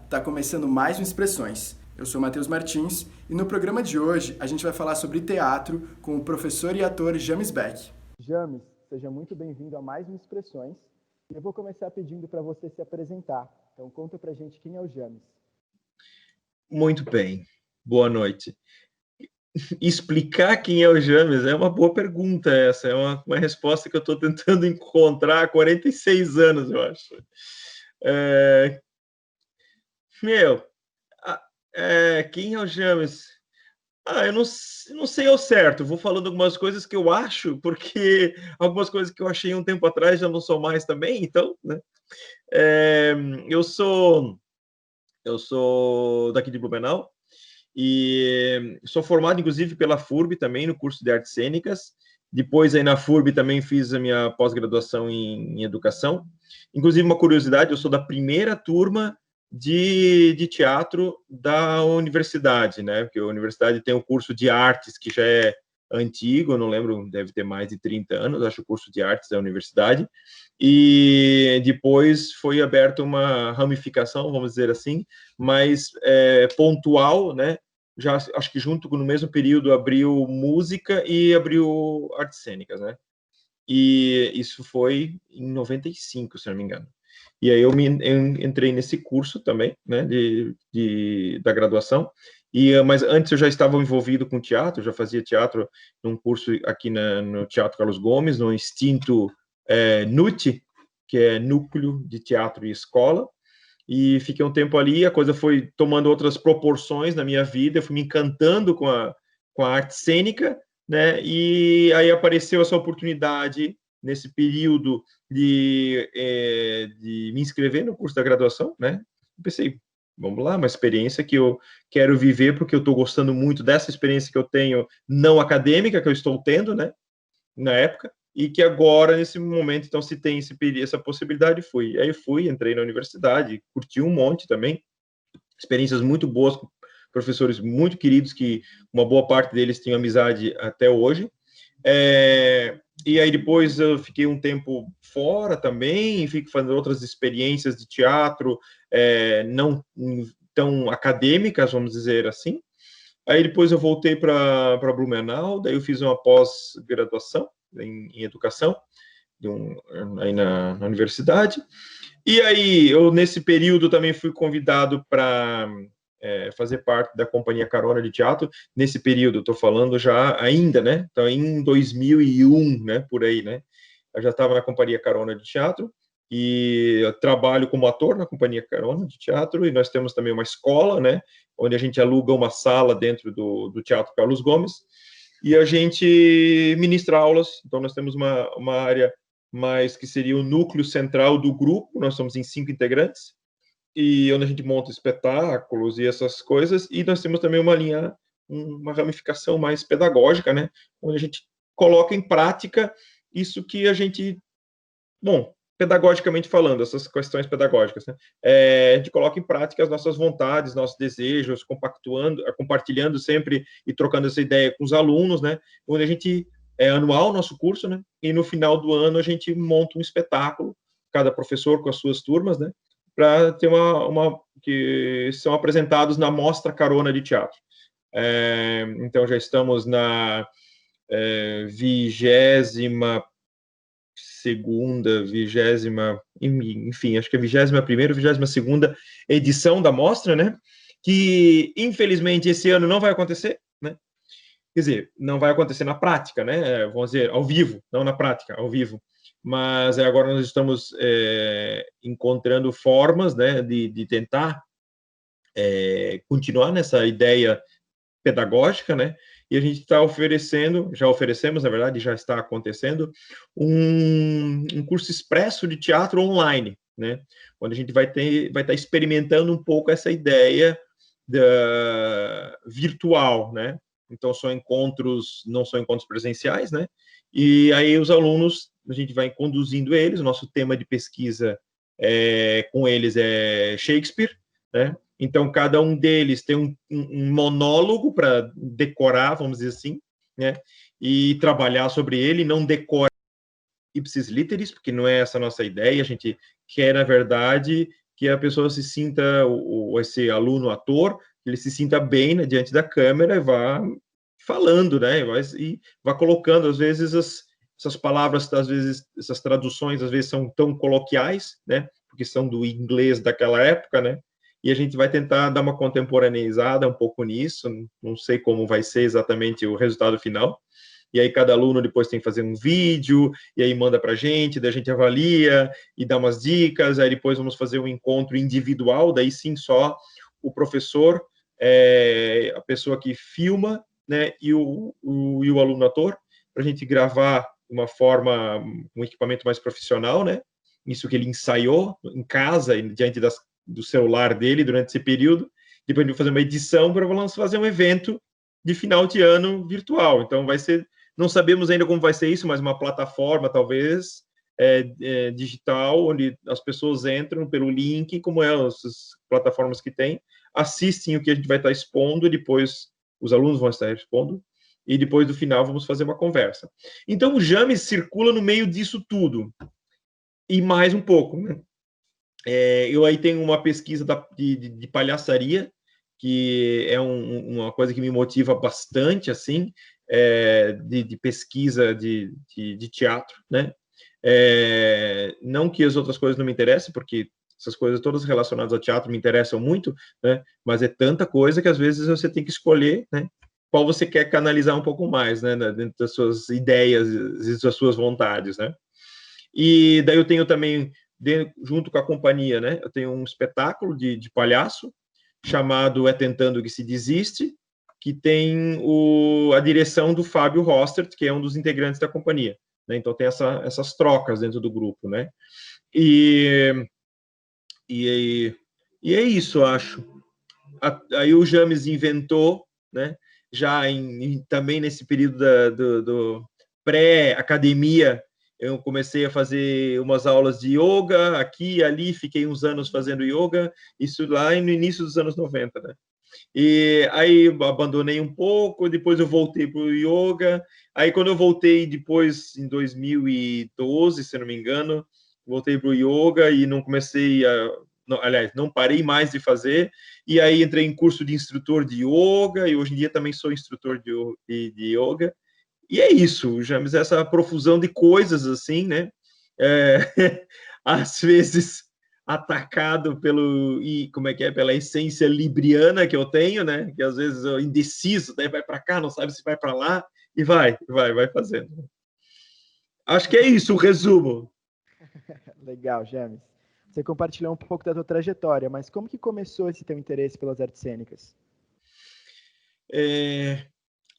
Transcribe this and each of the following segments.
Tá começando mais um Expressões. Eu sou Matheus Martins e no programa de hoje a gente vai falar sobre teatro com o professor e ator James Beck. James, seja muito bem-vindo a mais um Expressões. E eu vou começar pedindo para você se apresentar. Então conta pra gente quem é o James. Muito bem, boa noite. Explicar quem é o James é uma boa pergunta essa, é uma resposta que eu estou tentando encontrar há 46 anos, eu acho. Meu, quem é o James? Eu não sei ao certo, vou falando algumas coisas que eu acho, porque algumas coisas que eu achei um tempo atrás já não sou mais também, então, né? É, eu sou daqui de Blumenau, e sou formado, inclusive, pela FURB também, no curso de artes cênicas. Depois, aí na FURB, também fiz a minha pós-graduação em educação. Inclusive, uma curiosidade, eu sou da primeira turma de teatro da universidade, né? Porque a universidade tem um curso de artes que já é antigo, eu não lembro, deve ter mais de 30 anos, acho, o curso de artes da universidade. E depois foi aberta uma ramificação, vamos dizer assim, mais pontual, né? Já acho que junto no mesmo período abriu música e abriu artes cênicas, né? E isso foi em 95, se não me engano. E aí eu entrei nesse curso também, né, da graduação. Mas antes eu já estava envolvido com teatro, já fazia teatro num curso aqui no Teatro Carlos Gomes, no extinto NUT, que é Núcleo de Teatro e Escola. E fiquei um tempo ali, a coisa foi tomando outras proporções na minha vida, eu fui me encantando com a arte cênica, né? E aí apareceu essa oportunidade nesse período de me inscrever no curso da graduação, né? Eu pensei, vamos lá, uma experiência que eu quero viver, porque eu estou gostando muito dessa experiência que eu tenho não acadêmica, que eu estou tendo, né? Na época, e que agora, nesse momento, então, se tem essa possibilidade, fui. Aí fui, entrei na universidade, curti um monte também, experiências muito boas, com professores muito queridos, que uma boa parte deles tenho amizade até hoje. E aí depois eu fiquei um tempo fora também, fico fazendo outras experiências de teatro, não tão acadêmicas, vamos dizer assim. Aí depois eu voltei para Blumenau, daí eu fiz uma pós-graduação em educação aí na universidade. E aí eu, nesse período, também fui convidado para fazer parte da Companhia Carona de Teatro. Nesse período, estou falando já ainda, né? Então, em 2001, né? Por aí, né? Eu já estava na Companhia Carona de Teatro e eu trabalho como ator na Companhia Carona de Teatro, e nós temos também uma escola, né? Onde a gente aluga uma sala dentro do Teatro Carlos Gomes, e a gente ministra aulas. Então, nós temos uma área mais que seria o núcleo central do grupo, nós somos em 5 integrantes, e onde a gente monta espetáculos e essas coisas, e nós temos também uma ramificação mais pedagógica, né? Onde a gente coloca em prática isso que a gente, bom, pedagogicamente falando, essas questões pedagógicas, né? A gente coloca em prática as nossas vontades, nossos desejos, compartilhando sempre e trocando essa ideia com os alunos, né? Onde a gente é anual o nosso curso, né? E no final do ano a gente monta um espetáculo, cada professor com as suas turmas, né? Para ter que são apresentados na Mostra Carona de Teatro. Então já estamos na 22ª, 20ª, enfim, acho que é 21ª, 22ª edição da mostra, né? Que, infelizmente, esse ano não vai acontecer, né? Quer dizer, não vai acontecer na prática, né? Vamos dizer, ao vivo, não na prática, ao vivo. Mas agora nós estamos encontrando formas, né, de tentar continuar nessa ideia pedagógica, né? E a gente está já oferecemos, na verdade, já está acontecendo, um curso expresso de teatro online, né? Onde a gente vai estar experimentando um pouco essa ideia virtual, né? Então, não são encontros presenciais, né? E aí os alunos, a gente vai conduzindo eles, o nosso tema de pesquisa com eles é Shakespeare, né? Então, cada um deles tem um monólogo para decorar, vamos dizer assim, né? E trabalhar sobre ele, não decora ipsis literis, porque não é essa a nossa ideia. A gente quer, na verdade, que a pessoa se sinta, esse aluno ator, ele se sinta bem, né, diante da câmera e vá falando, né, e vá colocando, às vezes, essas palavras, às vezes, essas traduções, às vezes, são tão coloquiais, né, porque são do inglês daquela época, né, e a gente vai tentar dar uma contemporaneizada um pouco nisso, não sei como vai ser exatamente o resultado final, e aí cada aluno depois tem que fazer um vídeo, e aí manda para a gente, daí a gente avalia, e dá umas dicas, aí depois vamos fazer um encontro individual, daí sim só o professor, a pessoa que filma, né, e o aluno ator, para a gente gravar de uma forma, um equipamento mais profissional, né, isso que ele ensaiou em casa, diante do celular dele durante esse período, depois a gente vai fazer uma edição para fazer um evento de final de ano virtual, então vai ser, não sabemos ainda como vai ser isso, mas uma plataforma, talvez, digital, onde as pessoas entram pelo link, como essas plataformas que tem, assistem o que a gente vai estar expondo, e depois os alunos vão estar expondo, e depois do final vamos fazer uma conversa. Então, o James circula no meio disso tudo, e mais um pouco, né? Eu aí tenho uma pesquisa de palhaçaria, que é uma coisa que me motiva bastante, assim, de pesquisa de teatro, né? Não que as outras coisas não me interessem, porque essas coisas todas relacionadas ao teatro me interessam muito, né? Mas é tanta coisa que às vezes você tem que escolher, né? Qual você quer canalizar um pouco mais, né? Dentro das suas ideias e das suas vontades, né? E daí eu tenho também, junto com a companhia, né? Eu tenho um espetáculo de palhaço chamado É Tentando que se Desiste, que tem a direção do Fábio Rostert, que é um dos integrantes da companhia, né? Então tem essas trocas dentro do grupo, né? E é isso, acho. Aí o James inventou, né? Já também nesse período do pré-academia, eu comecei a fazer umas aulas de yoga aqui e ali, fiquei uns anos fazendo yoga, isso lá no início dos anos 90, né? E aí abandonei um pouco, depois eu voltei para o yoga, aí quando eu voltei depois, em 2012, se não me engano, voltei para o yoga e não comecei não, aliás, não parei mais de fazer, e aí entrei em curso de instrutor de yoga, e hoje em dia também sou instrutor de yoga, e é isso, James, essa profusão de coisas assim, né? É, às vezes atacado como é que é, pela essência libriana que eu tenho, né? Que às vezes eu indeciso, né? Vai para cá, não sabe se vai para lá, e vai fazendo. Acho que é isso o resumo. Legal, James. Você compartilhou um pouco da tua trajetória, mas como que começou esse teu interesse pelas artes cênicas?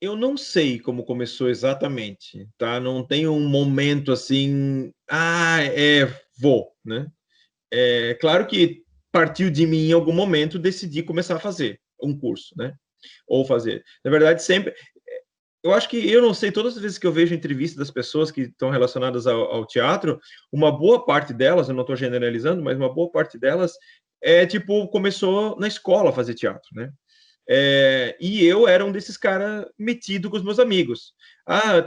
Eu não sei como começou exatamente, tá? Não tenho um momento assim, vou, né? Claro que partiu de mim em algum momento decidi começar a fazer um curso, né? Ou fazer. Na verdade, sempre. Eu acho que, eu não sei, todas as vezes que eu vejo entrevistas das pessoas que estão relacionadas ao teatro, uma boa parte delas, eu não estou generalizando, mas uma boa parte delas começou na escola a fazer teatro, né? E eu era um desses caras metido com os meus amigos.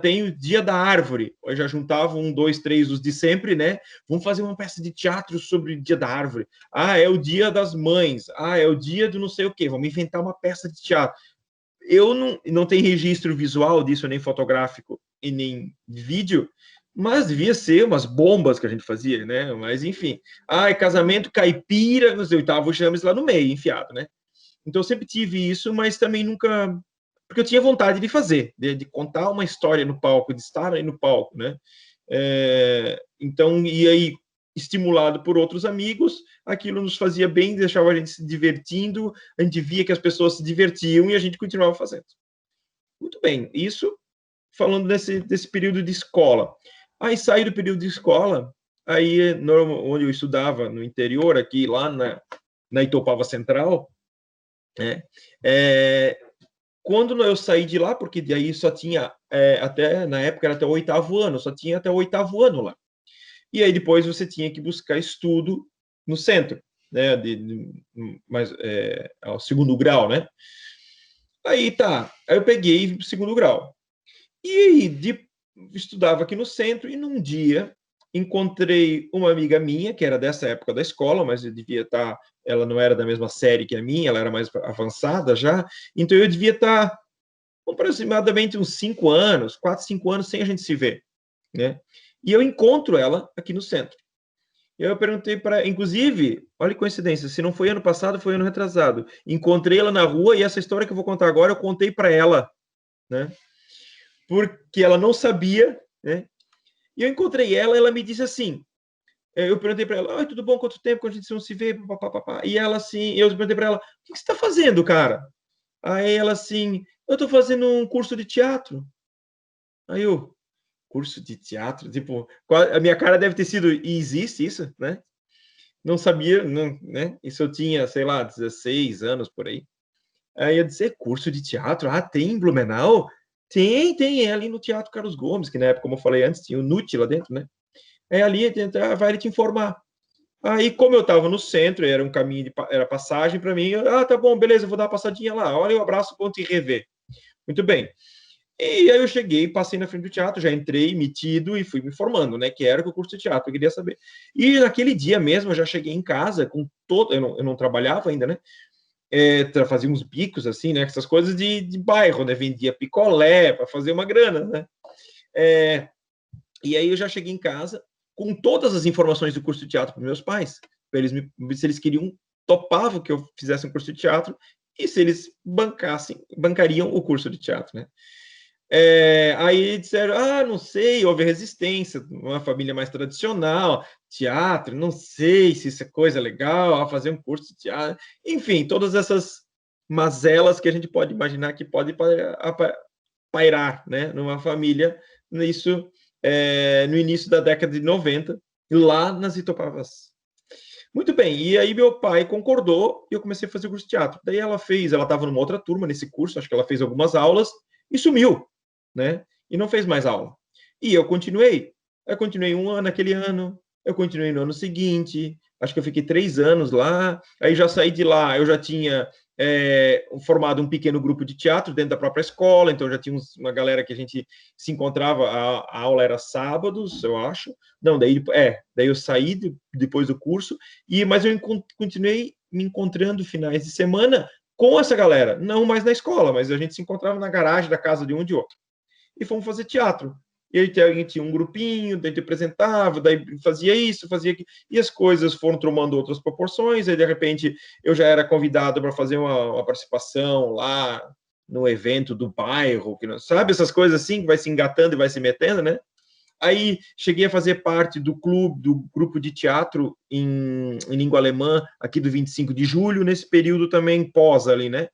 Tem o Dia da Árvore. Eu já juntava 1, 2, 3, os de sempre, né? Vamos fazer uma peça de teatro sobre o Dia da Árvore. É o Dia das Mães. É o dia do não sei o quê. Vamos inventar uma peça de teatro. Eu não tenho registro visual disso, nem fotográfico e nem de vídeo, mas devia ser umas bombas que a gente fazia, né? Mas enfim. Casamento caipira, não sei, eu tava o James lá no meio, enfiado, né? Então, eu sempre tive isso, mas também nunca. Porque eu tinha vontade de fazer, de contar uma história no palco, de estar aí no palco, né? Então, e aí, estimulado por outros amigos, aquilo nos fazia bem, deixava a gente se divertindo, a gente via que as pessoas se divertiam e a gente continuava fazendo. Muito bem, isso falando desse período de escola. Aí saí do período de escola, aí onde eu estudava no interior, aqui lá na Itopava Central, né? Quando eu saí de lá, porque daí só tinha, até na época era até o 8º ano, só tinha até o 8º ano lá. E aí depois você tinha que buscar estudo no centro, né? Mas ao segundo grau, né? Aí tá, aí eu peguei o segundo grau. E aí estudava aqui no centro, e num dia encontrei uma amiga minha, que era dessa época da escola, mas eu devia estar, ela não era da mesma série que a minha, ela era mais avançada já, então eu devia estar aproximadamente uns 5 anos, 4, 5 anos sem a gente se ver, né? E eu encontro ela aqui no centro. Eu perguntei para, inclusive, olha que coincidência, se não foi ano passado, foi ano retrasado. Encontrei ela na rua e essa história que eu vou contar agora, eu contei para ela, né? Porque ela não sabia, né? E eu encontrei ela, ela me disse assim, eu perguntei para ela, oi, tudo bom? Quanto tempo que a gente não se vê? Papapá. E ela assim, eu perguntei para ela, o que você está fazendo, cara? Aí ela assim, eu estou fazendo um curso de teatro. Aí eu, curso de teatro? Tipo, a minha cara deve ter sido, e existe isso, né? Não sabia, não, né? Isso eu tinha, sei lá, 16 anos por aí. Aí eu disse, curso de teatro? Ah, tem em Blumenau? Tem, é ali no Teatro Carlos Gomes, que na época, como eu falei antes, tinha o NUT lá dentro, né? É ali, vai ele te informar. Aí, como eu estava no centro, era um caminho, era passagem para mim, tá bom, beleza, eu vou dar uma passadinha lá, olha o abraço, ponto e rever. Muito bem. E aí eu cheguei, passei na frente do teatro, já entrei metido e fui me formando, né, que era o curso de teatro, eu queria saber. E naquele dia mesmo, eu já cheguei em casa com todo, eu não trabalhava ainda, né, fazia uns bicos, assim, né, essas coisas de bairro, né, vendia picolé para fazer uma grana, né. E aí eu já cheguei em casa com todas as informações do curso de teatro para meus pais, para eles se eles queriam, topavam que eu fizesse um curso de teatro e se eles bancariam o curso de teatro, né. Aí disseram, não sei, houve resistência, uma família mais tradicional, teatro, não sei se isso é coisa legal, fazer um curso de teatro, enfim, todas essas mazelas que a gente pode imaginar que pode pairar, né, numa família, nisso, no início da década de 90, lá nas Itopavas. Muito bem, e aí meu pai concordou e eu comecei a fazer o curso de teatro. Daí ela estava numa outra turma nesse curso, acho que ela fez algumas aulas e sumiu, né? E não fez mais aula. E eu continuei. Eu continuei um ano aquele ano, eu continuei no ano seguinte, acho que eu fiquei 3 anos lá, aí já saí de lá, eu já tinha formado um pequeno grupo de teatro dentro da própria escola, então já tinha uma galera que a gente se encontrava, a aula era sábados, eu acho. Não, daí eu saí depois do curso, mas eu continuei me encontrando finais de semana com essa galera, não mais na escola, mas a gente se encontrava na garagem da casa de um e de outro. E fomos fazer teatro. E aí a gente tinha um grupinho, daí a gente apresentava, daí fazia isso, fazia aquilo, e as coisas foram tomando outras proporções, aí de repente eu já era convidado para fazer uma participação lá no evento do bairro, que não, sabe, essas coisas assim, que vai se engatando e vai se metendo, né? Aí cheguei a fazer parte do clube, do grupo de teatro em língua alemã, aqui do 25 de julho, nesse período também pós ali, né?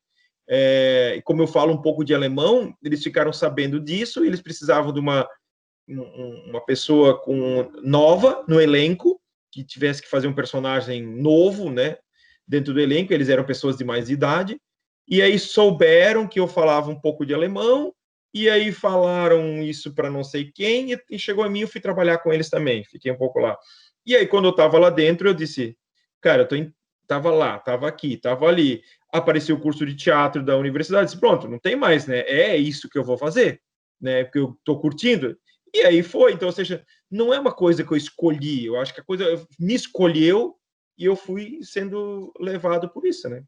Como eu falo um pouco de alemão, eles ficaram sabendo disso, eles precisavam de uma pessoa nova no elenco, que tivesse que fazer um personagem novo, né, dentro do elenco, eles eram pessoas de mais idade, e aí souberam que eu falava um pouco de alemão, e aí falaram isso para não sei quem, e chegou a mim, eu fui trabalhar com eles também, fiquei um pouco lá. E aí, quando eu estava lá dentro, eu disse, cara, estava lá, estava aqui, estava ali, apareceu o curso de teatro da universidade, disse, pronto, não tem mais, né, é isso que eu vou fazer, né, porque eu estou curtindo. E aí foi, então, ou seja, não é uma coisa que eu escolhi, eu acho que a coisa me escolheu e eu fui sendo levado por isso, né?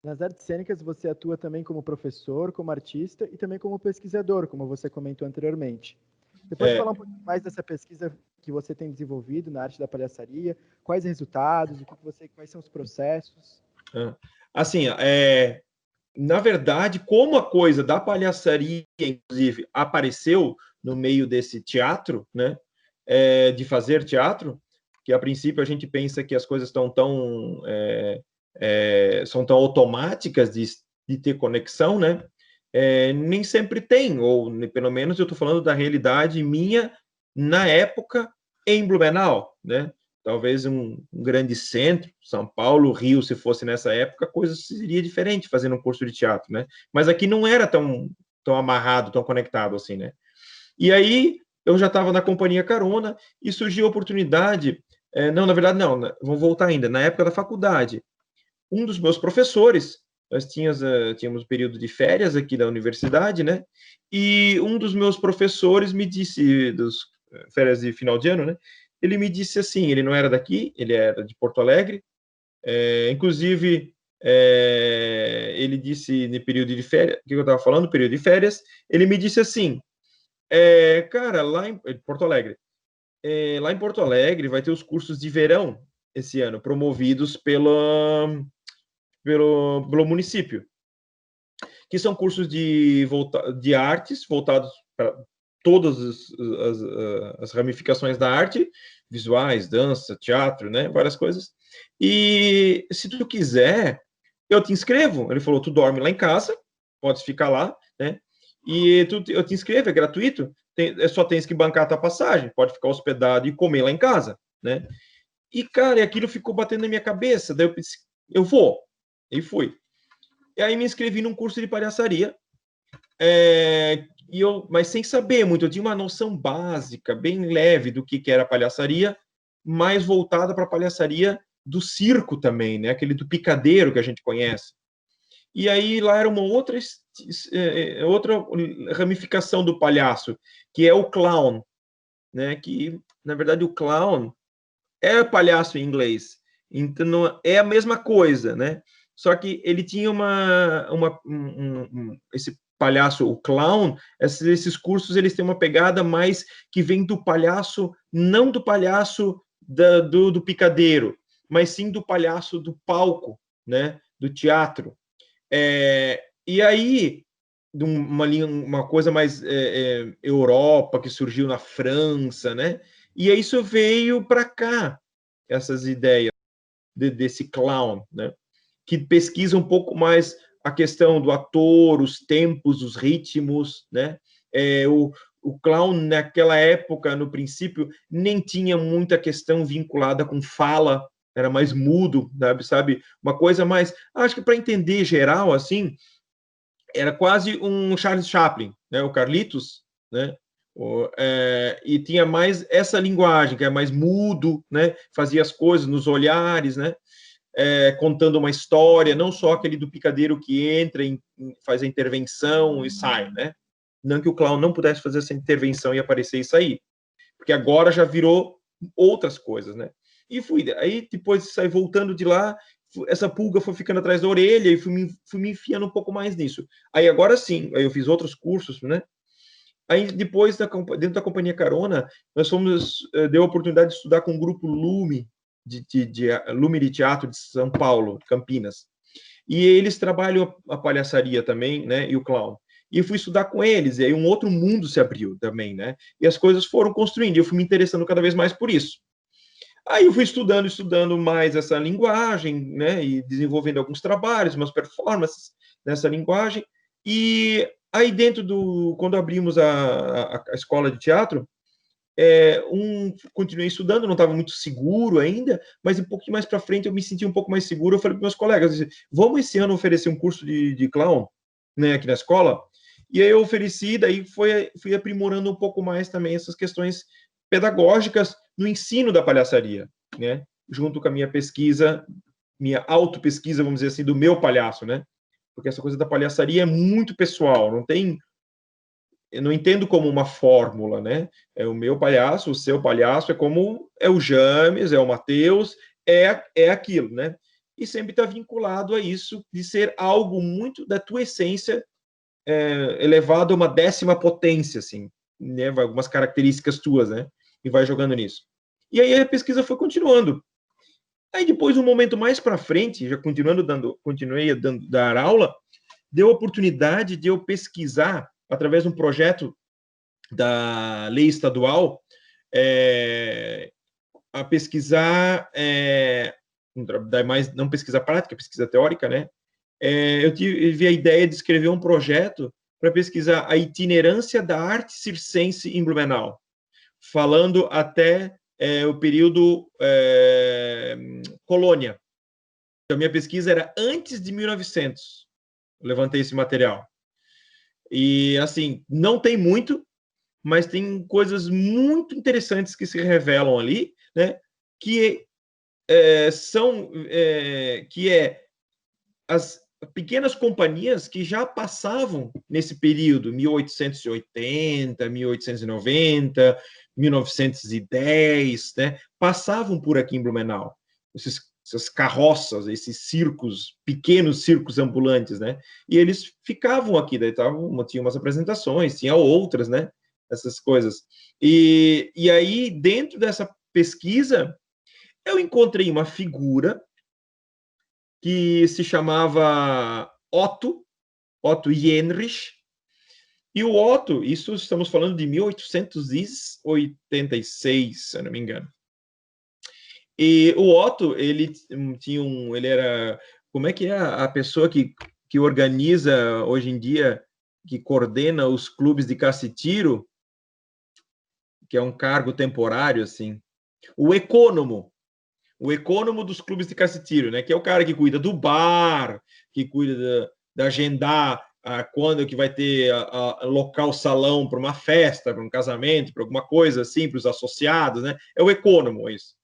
Nas artes cênicas, você atua também como professor, como artista e também como pesquisador, como você comentou anteriormente. Você pode falar um pouco mais dessa pesquisa que você tem desenvolvido na arte da palhaçaria? Quais resultados? Quais são os processos? Assim, na verdade, como a coisa da palhaçaria, inclusive, apareceu no meio desse teatro, né, de fazer teatro, que a princípio a gente pensa que as coisas são tão automáticas de ter conexão, né, nem sempre tem, ou pelo menos eu estou falando da realidade minha na época em Blumenau, né, talvez um grande centro, São Paulo, Rio, se fosse nessa época, a coisa seria diferente fazendo um curso de teatro, né? Mas aqui não era tão amarrado, tão conectado assim, né? E aí eu já estava na companhia Carona e surgiu a oportunidade, não, na verdade não, vamos voltar ainda, na época da faculdade, um dos meus professores, nós tínhamos um período de férias aqui da universidade, né? E um dos meus professores me disse, férias de final de ano, né? Ele me disse assim, ele não era daqui, ele era de Porto Alegre, inclusive, ele disse no período de férias, o que eu estava falando, período de férias, ele me disse assim, cara, lá em Porto Alegre, lá em Porto Alegre vai ter os cursos de verão esse ano, promovidos pelo município, que são cursos de artes voltados para todas as ramificações da arte, visuais, dança, teatro, né, várias coisas. E se tu quiser, eu te inscrevo. Ele falou, tu dorme lá em casa, pode ficar lá, né? E eu te inscrevo, é gratuito. Só tens que bancar a tua passagem, pode ficar hospedado e comer lá em casa, né? E, cara, aquilo ficou batendo na minha cabeça. Daí eu pensei, eu vou. E fui. E aí me inscrevi num curso de palhaçaria, mas sem saber muito, eu tinha uma noção básica, bem leve do que era palhaçaria, mais voltada para a palhaçaria do circo também, né? Aquele do picadeiro que a gente conhece. E aí lá era uma outra ramificação do palhaço, que é o clown, né? Que, na verdade, o clown é palhaço em inglês, então não, é a mesma coisa, né? Só que ele tinha esse palhaço, o clown, esses cursos, eles têm uma pegada mais que vem do palhaço, não do palhaço do picadeiro, mas sim do palhaço do palco, né? Do teatro. E aí, uma coisa mais Europa, que surgiu na França, né? E aí isso veio para cá, essas ideias desse clown, né? Que pesquisa um pouco mais a questão do ator, os tempos, os ritmos, né? O clown, naquela época, no princípio, nem tinha muita questão vinculada com fala, era mais mudo, sabe? Uma coisa mais... Acho que para entender geral, assim, era quase um Charles Chaplin, né? O Carlitos, né? E tinha mais essa linguagem, que é mais mudo, né? Fazia as coisas nos olhares, né? Contando uma história, não só aquele do picadeiro que entra, faz a intervenção e sai, né? Não que o clown não pudesse fazer essa intervenção e aparecer e sair, porque agora já virou outras coisas, né? E aí depois de sair voltando de lá, essa pulga foi ficando atrás da orelha e fui me enfiando um pouco mais nisso. Aí agora sim, aí eu fiz outros cursos, né? Aí depois, dentro da Companhia Carona, nós deu a oportunidade de estudar com o grupo Lume, Lume de Teatro de São Paulo, Campinas. E eles trabalham a palhaçaria também, né? E o clown. E eu fui estudar com eles, e aí um outro mundo se abriu também, né? E as coisas foram construindo, e eu fui me interessando cada vez mais por isso. Aí eu fui estudando mais essa linguagem, né? E desenvolvendo alguns trabalhos, umas performances nessa linguagem. E aí quando abrimos a escola de teatro, continuei estudando, não estava muito seguro ainda, mas um pouquinho mais para frente eu me senti um pouco mais seguro. Eu falei para meus colegas, vamos esse ano oferecer um curso de clown, né, aqui na escola? E aí eu ofereci, daí fui aprimorando um pouco mais também essas questões pedagógicas no ensino da palhaçaria, né, junto com a minha pesquisa, minha autopesquisa, vamos dizer assim, do meu palhaço, né, porque essa coisa da palhaçaria é muito pessoal, eu não entendo como uma fórmula, né? É o meu palhaço, o seu palhaço, é como é o James, é o Matheus, é aquilo, né? E sempre está vinculado a isso de ser algo muito da tua essência, elevado a uma 10ª potência, assim, né? Algumas características tuas, né? E vai jogando nisso. E aí a pesquisa foi continuando. Aí depois, um momento mais para frente, já continuei a dar aula, deu a oportunidade de eu pesquisar através de um projeto da lei estadual, a pesquisar, não pesquisa prática, pesquisa teórica, né? Eu tive a ideia de escrever um projeto para pesquisar a itinerância da arte circense em Blumenau, falando até o período colônia. Então, minha pesquisa era antes de 1900. Eu levantei esse material. E, assim, não tem muito, mas tem coisas muito interessantes que se revelam ali, né? Que pequenas companhias que já passavam nesse período, 1880, 1890, 1910, né? Passavam por aqui em Blumenau. Essas carroças, esses circos, pequenos circos ambulantes, né? E eles ficavam aqui, daí tinha umas apresentações, tinha outras, né? Essas coisas. E aí, dentro dessa pesquisa, eu encontrei uma figura que se chamava Otto Jenrich. E o Otto, isso estamos falando de 1886, se eu não me engano. E o Otto, ele era, como é que é a pessoa que organiza hoje em dia, que coordena os clubes de caça e tiro, que é um cargo temporário, assim, o ecônomo dos clubes de caça e tiro, né? Que é o cara que cuida do bar, que cuida da agendar quando que vai ter local salão para uma festa, para um casamento, para alguma coisa assim, para os associados, né? É o ecônomo, isso.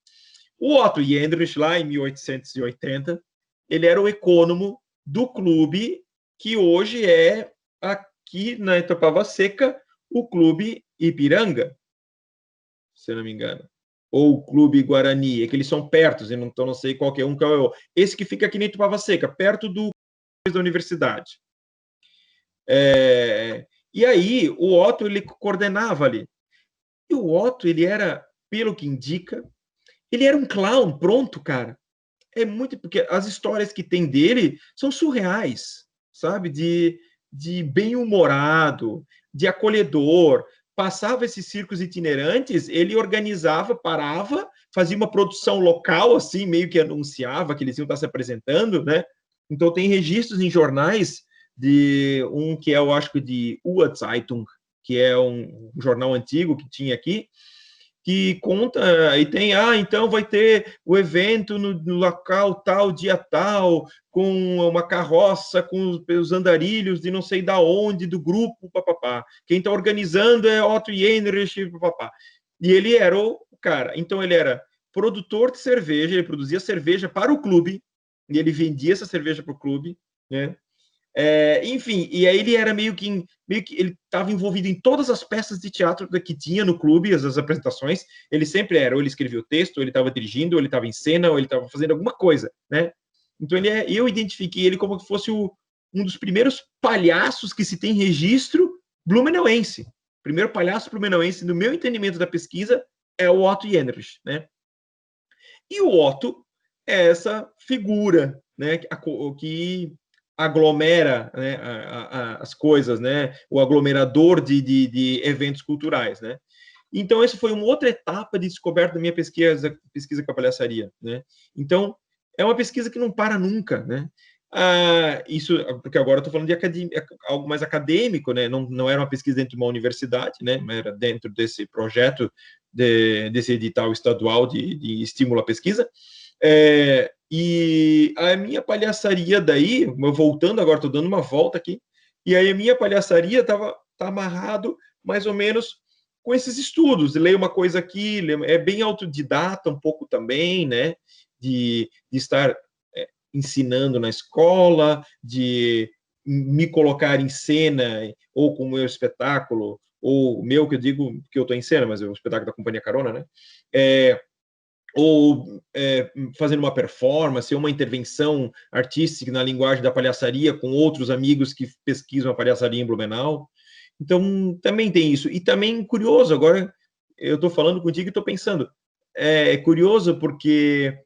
O Otto Jendrich, lá em 1880, ele era o ecônomo do clube que hoje é, aqui na Itapava Seca, o Clube Ipiranga, se eu não me engano. Ou o Clube Guarani, é que eles são perto, então não sei qual é um, qual é o outro. Esse que fica aqui na Itapava Seca, perto da universidade. E aí, o Otto, ele coordenava ali. E o Otto, ele era, pelo que indica, ele era um clown, pronto, cara. É muito, porque as histórias que tem dele são surreais, sabe? De bem-humorado, de acolhedor. Passava esses circos itinerantes, ele organizava, parava, fazia uma produção local, assim, meio que anunciava que eles iam estar se apresentando, né? Então, tem registros em jornais de um que é, eu acho que de Uhr-Zeitung, que é um jornal antigo que tinha aqui, que conta, e tem, então vai ter o evento no local tal, dia tal, com uma carroça, com os andarilhos de não sei da onde, do grupo, papapá. Quem está organizando é Otto Jenrich, papapá. E ele era o cara. Então, ele era produtor de cerveja, ele produzia cerveja para o clube, e ele vendia essa cerveja para o clube, né? Enfim, e aí ele era meio que ele estava envolvido em todas as peças de teatro que tinha no clube, as apresentações. Ele sempre era, ou ele escrevia o texto, ou ele estava dirigindo, ou ele estava em cena, ou ele estava fazendo alguma coisa, né? Então eu identifiquei ele como se fosse um dos primeiros palhaços que se tem registro blumenauense. O primeiro palhaço blumenauense, no meu entendimento da pesquisa, é o Otto Jenrich, né? E o Otto é essa figura, né, que aglomera, né, as coisas, né, o aglomerador de eventos culturais, né. Então, essa foi uma outra etapa de descoberta da minha pesquisa com a palhaçaria, né. Então, é uma pesquisa que não para nunca, né. Isso, porque agora eu estou falando de algo mais acadêmico, né, não era uma pesquisa dentro de uma universidade, né, era dentro desse projeto, desse edital estadual de estímulo à pesquisa, e a minha palhaçaria daí, voltando agora, estou dando uma volta aqui, e aí a minha palhaçaria tá amarrado mais ou menos com esses estudos, leio uma coisa aqui, é bem autodidata um pouco também, né, de estar ensinando na escola, de me colocar em cena, ou com o meu espetáculo, ou o meu, que eu digo que eu estou em cena, mas é o espetáculo da Companhia Carona, né, ou fazendo uma performance, ou uma intervenção artística na linguagem da palhaçaria com outros amigos que pesquisam a palhaçaria em Blumenau. Então, também tem isso. E também, curioso, agora eu estou falando contigo e estou pensando, é curioso porque,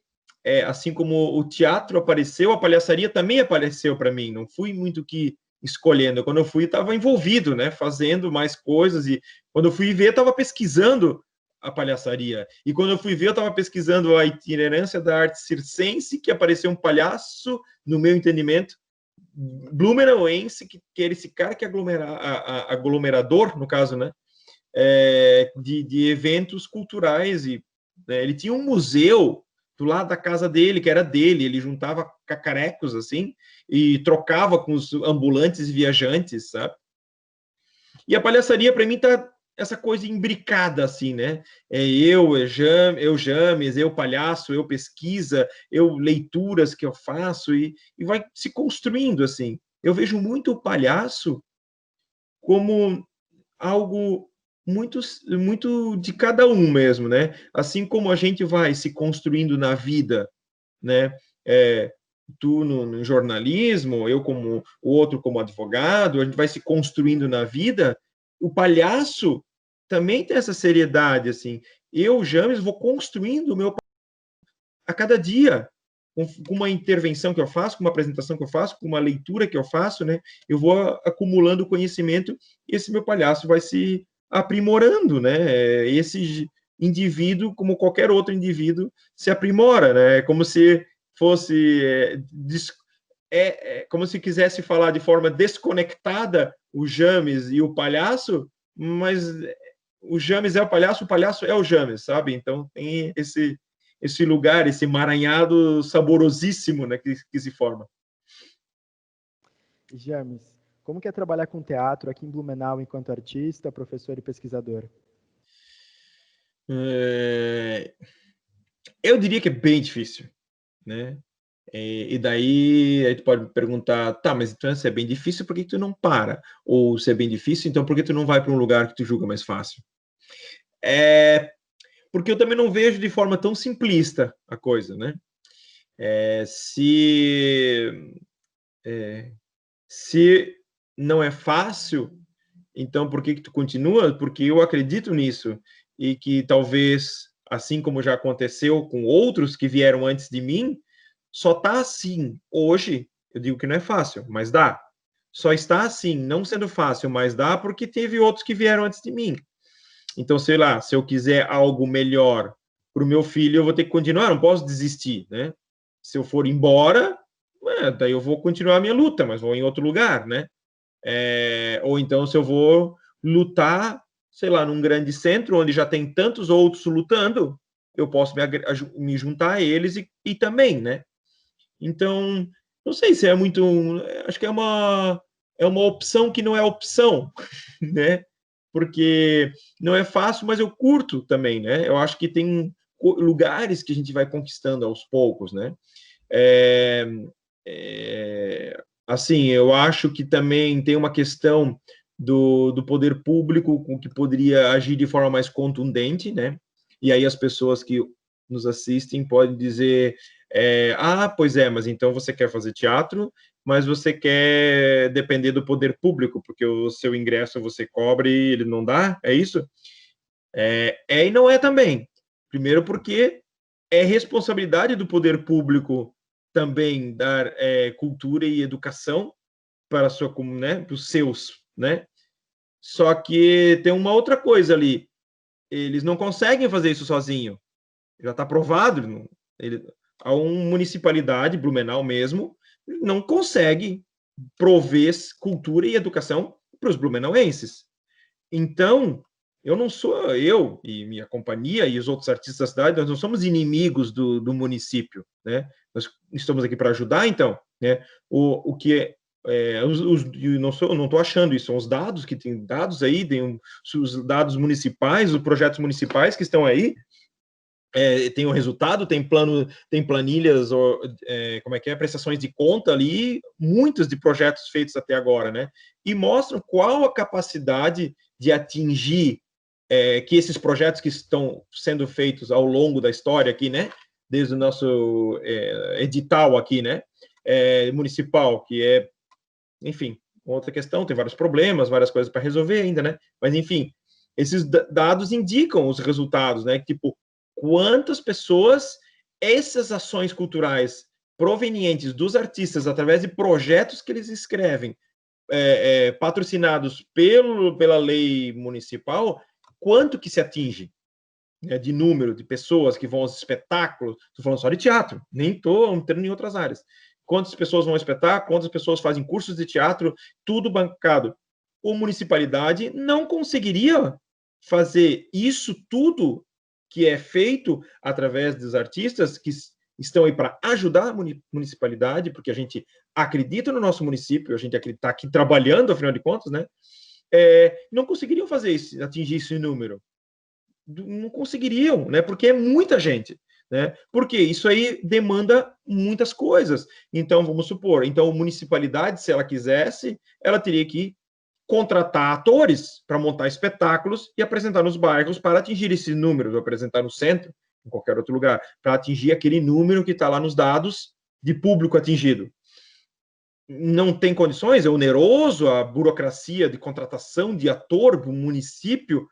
assim como o teatro apareceu, a palhaçaria também apareceu para mim, não fui muito que escolhendo. Quando eu fui, estava envolvido, né, fazendo mais coisas, e quando eu fui ver, estava pesquisando a palhaçaria. E quando eu fui ver, eu estava pesquisando a itinerância da arte circense, que apareceu um palhaço, no meu entendimento, blumenauense, que era esse cara que aglomerador, no caso, né, de eventos culturais. E né, ele tinha um museu do lado da casa dele, que era dele, ele juntava cacarecos, assim, e trocava com os ambulantes e viajantes, sabe? E a palhaçaria, para mim, está essa coisa imbricada, assim, né? Eu James, eu palhaço, eu pesquisa, eu leituras que eu faço, e vai se construindo, assim. Eu vejo muito o palhaço como algo muito de cada um mesmo, né? Assim como a gente vai se construindo na vida, né? É, tu no jornalismo, eu como o outro como advogado, a gente vai se construindo na vida. O palhaço também tem essa seriedade, assim. Eu, James, vou construindo o meu a cada dia, com uma intervenção que eu faço, com uma apresentação que eu faço, com uma leitura que eu faço, né? Eu vou acumulando conhecimento e esse meu palhaço vai se aprimorando, né? Esse indivíduo, como qualquer outro indivíduo, se aprimora, né? É como se fosse como se quisesse falar de forma desconectada o James e o palhaço, mas o James é o palhaço é o James, sabe? Então tem esse lugar, esse emaranhado saborosíssimo, né, que se forma. James, como que é trabalhar com teatro aqui em Blumenau enquanto artista, professor e pesquisador? Eu diria que é bem difícil, né? E daí a gente pode perguntar, tá, mas então se é bem difícil, por que tu não para? Ou se é bem difícil, então por que tu não vai para um lugar que tu julga mais fácil? Porque eu também não vejo de forma tão simplista a coisa, né? É, se, se não é fácil, então por que tu continua? Porque eu acredito nisso e que talvez, assim como já aconteceu com outros que vieram antes de mim, só está assim hoje. Eu digo que não é fácil, mas dá. Só está assim, não sendo fácil, mas dá porque teve outros que vieram antes de mim. Então, sei lá, se eu quiser algo melhor para o meu filho, eu vou ter que continuar, não posso desistir, né? Se eu for embora, daí eu vou continuar a minha luta, mas vou em outro lugar, né? Ou então, se eu vou lutar, sei lá, num grande centro onde já tem tantos outros lutando, eu posso me juntar a eles e também, né? Então, não sei se é muito. Acho que é uma opção que não é opção, né? Porque não é fácil, mas eu curto também, né? Eu acho que tem lugares que a gente vai conquistando aos poucos, né? É, assim, eu acho que também tem uma questão do poder público com que poderia agir de forma mais contundente, né? E aí as pessoas que nos assistem podem dizer, pois é, mas então você quer fazer teatro, mas você quer depender do poder público, porque o seu ingresso você cobre e ele não dá, é isso? E não é também. Primeiro porque é responsabilidade do poder público também dar cultura e educação para a sua, né, para os seus, né? Só que tem uma outra coisa ali. Eles não conseguem fazer isso sozinho. Já está provado. A municipalidade, Blumenau mesmo, não consegue prover cultura e educação para os blumenauenses. Então, eu e minha companhia e os outros artistas da cidade, nós não somos inimigos do município, né? Nós estamos aqui para ajudar, então, né? O que não estou achando isso, são os dados que tem dados aí, tem os dados municipais, os projetos municipais que estão aí, tem o resultado, tem plano, tem planilhas, como é que é, prestações de conta ali, muitos de projetos feitos até agora, né? E mostram qual a capacidade de atingir que esses projetos que estão sendo feitos ao longo da história aqui, né? Desde o nosso edital aqui, né? Municipal, que enfim, outra questão, tem vários problemas, várias coisas para resolver ainda, né? Mas, enfim, esses dados indicam os resultados, né? Tipo, quantas pessoas essas ações culturais provenientes dos artistas através de projetos que eles escrevem, patrocinados pela lei municipal, quanto que se atinge, né, de número de pessoas que vão aos espetáculos. Estou falando só de teatro, nem estou entrando em outras áreas. Quantas pessoas vão ao espetáculo, quantas pessoas fazem cursos de teatro, tudo bancado. A municipalidade não conseguiria fazer isso tudo que é feito através dos artistas que estão aí para ajudar a municipalidade, porque a gente acredita no nosso município, a gente está aqui trabalhando, afinal de contas, né? não conseguiriam fazer isso, atingir esse número. Não conseguiriam, né? Porque é muita gente, né? Porque isso aí demanda muitas coisas. Então, vamos supor, então a municipalidade, se ela quisesse, ela teria que contratar atores para montar espetáculos e apresentar nos bairros para atingir esse número, apresentar no centro, em qualquer outro lugar, para atingir aquele número que está lá nos dados de público atingido. Não tem condições, é oneroso a burocracia de contratação de ator para o município.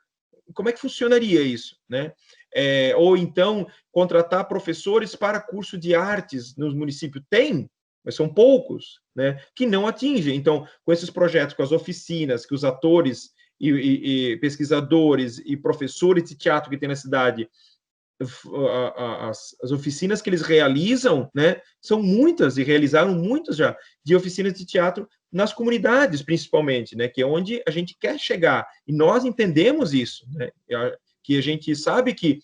Como é que funcionaria isso, né? Ou então contratar professores para curso de artes nos municípios? Tem, mas são poucos, né? Que não atingem. Então, com esses projetos, com as oficinas, que os atores e pesquisadores e professores de teatro que tem na cidade, as oficinas que eles realizam, né, são muitas, e realizaram muitas já, de oficinas de teatro nas comunidades, principalmente, né, que é onde a gente quer chegar, e nós entendemos isso, né, que a gente sabe que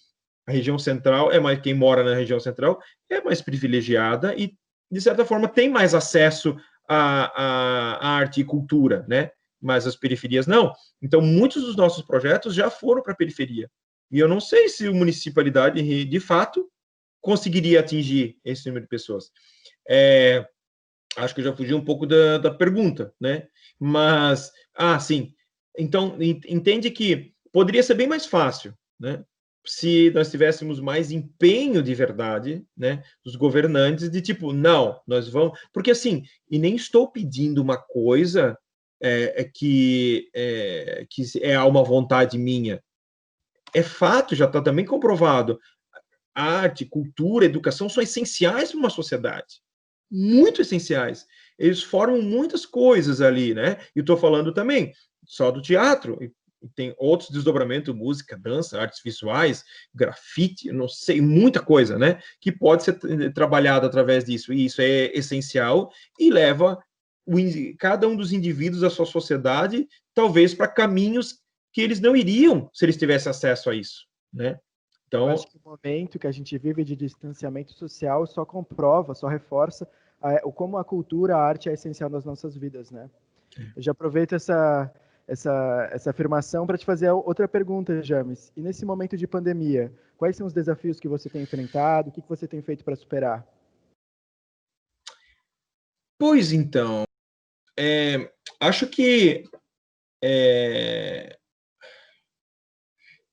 a região central, quem mora na região central é mais privilegiada e, de certa forma, tem mais acesso à arte e cultura, né, mas as periferias não. Então, muitos dos nossos projetos já foram para a periferia. E eu não sei se a municipalidade, de fato, conseguiria atingir esse número de pessoas. Acho que eu já fugi um pouco da pergunta, né? Mas, sim. Então, entende que poderia ser bem mais fácil, né? Se nós tivéssemos mais empenho de verdade, né? Dos governantes, de tipo, não, nós vamos... Porque, assim, e nem estou pedindo uma coisa que é uma vontade minha. É fato, já está também comprovado. Arte, cultura, educação são essenciais para uma sociedade. Muito essenciais. Eles formam muitas coisas ali, né? E estou falando também só do teatro. E tem outros desdobramentos, música, dança, artes visuais, grafite, não sei, muita coisa, né? Que pode ser trabalhada através disso. E isso é essencial e leva cada um dos indivíduos da sua sociedade, talvez, para caminhos que eles não iriam se eles tivessem acesso a isso, né? Então, eu acho que o momento que a gente vive de distanciamento social só comprova, só reforça como a cultura, a arte é essencial nas nossas vidas, né? Eu já aproveito essa afirmação para te fazer outra pergunta, James. E nesse momento de pandemia, quais são os desafios que você tem enfrentado? O que você tem feito para superar? Pois então, acho que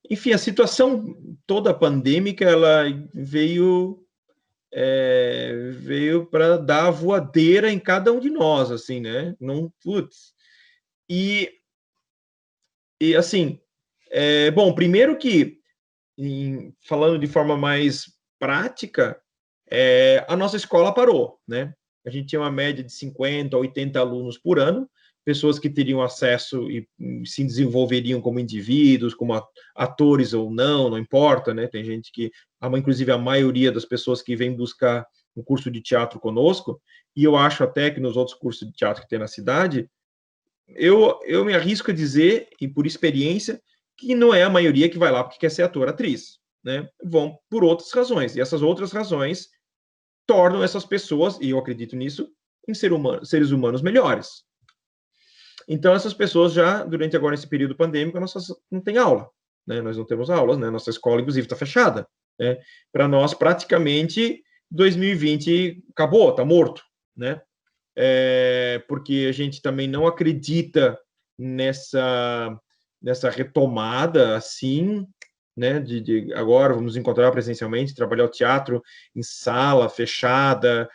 enfim, a situação toda pandêmica, ela veio para dar a voadeira em cada um de nós, assim, né? Não, putz. E assim, bom, primeiro que, falando de forma mais prática, a nossa escola parou, né? A gente tinha uma média de 50 a 80 alunos por ano, pessoas que teriam acesso e se desenvolveriam como indivíduos, como atores ou não importa, né? Tem gente que, inclusive a maioria das pessoas que vem buscar um curso de teatro conosco, e eu acho até que nos outros cursos de teatro que tem na cidade, eu me arrisco a dizer, e por experiência, que não é a maioria que vai lá porque quer ser ator, atriz, né? Vão por outras razões, e essas outras razões tornam essas pessoas, e eu acredito nisso, em seres humanos melhores. Então, essas pessoas já, durante agora esse período pandêmico, não tem aula, né? Nós não temos aulas, né? Nossa escola, inclusive, está fechada, né? Para nós, praticamente, 2020 acabou, está morto, né? Porque a gente também não acredita nessa retomada, assim, né? Agora vamos encontrar presencialmente, trabalhar o teatro em sala fechada,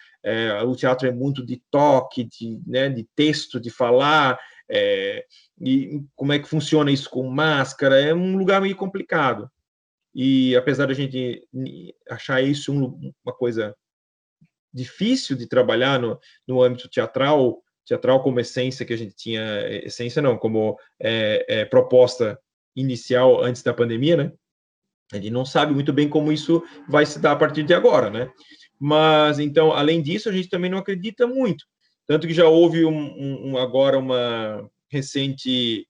o teatro é muito de toque, de texto, de falar, e como é que funciona isso com máscara? É um lugar meio complicado. E apesar da gente achar isso uma coisa difícil de trabalhar no âmbito teatral como essência que a gente tinha, essência não, como proposta inicial antes da pandemia, né? A gente não sabe muito bem como isso vai se dar a partir de agora, né? Mas, então, além disso, a gente também não acredita muito. Tanto que já houve agora uma recente,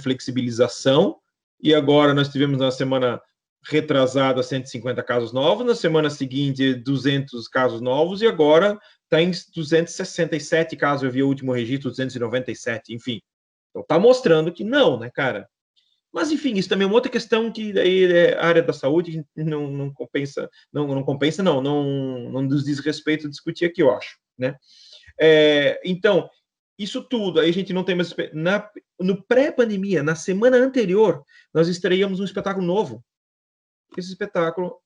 flexibilização, e agora nós tivemos na semana retrasada 150 casos novos, na semana seguinte 200 casos novos, e agora está em 267 casos, eu vi o último registro, 297, enfim. Então, tá mostrando que não, né, cara? Mas, enfim, isso também é uma outra questão que daí é a área da saúde não compensa, não nos diz respeito discutir aqui, eu acho, né? Então, isso tudo, aí a gente não tem mais... No pré-pandemia, na semana anterior, nós estreamos um espetáculo novo. Esse espetáculo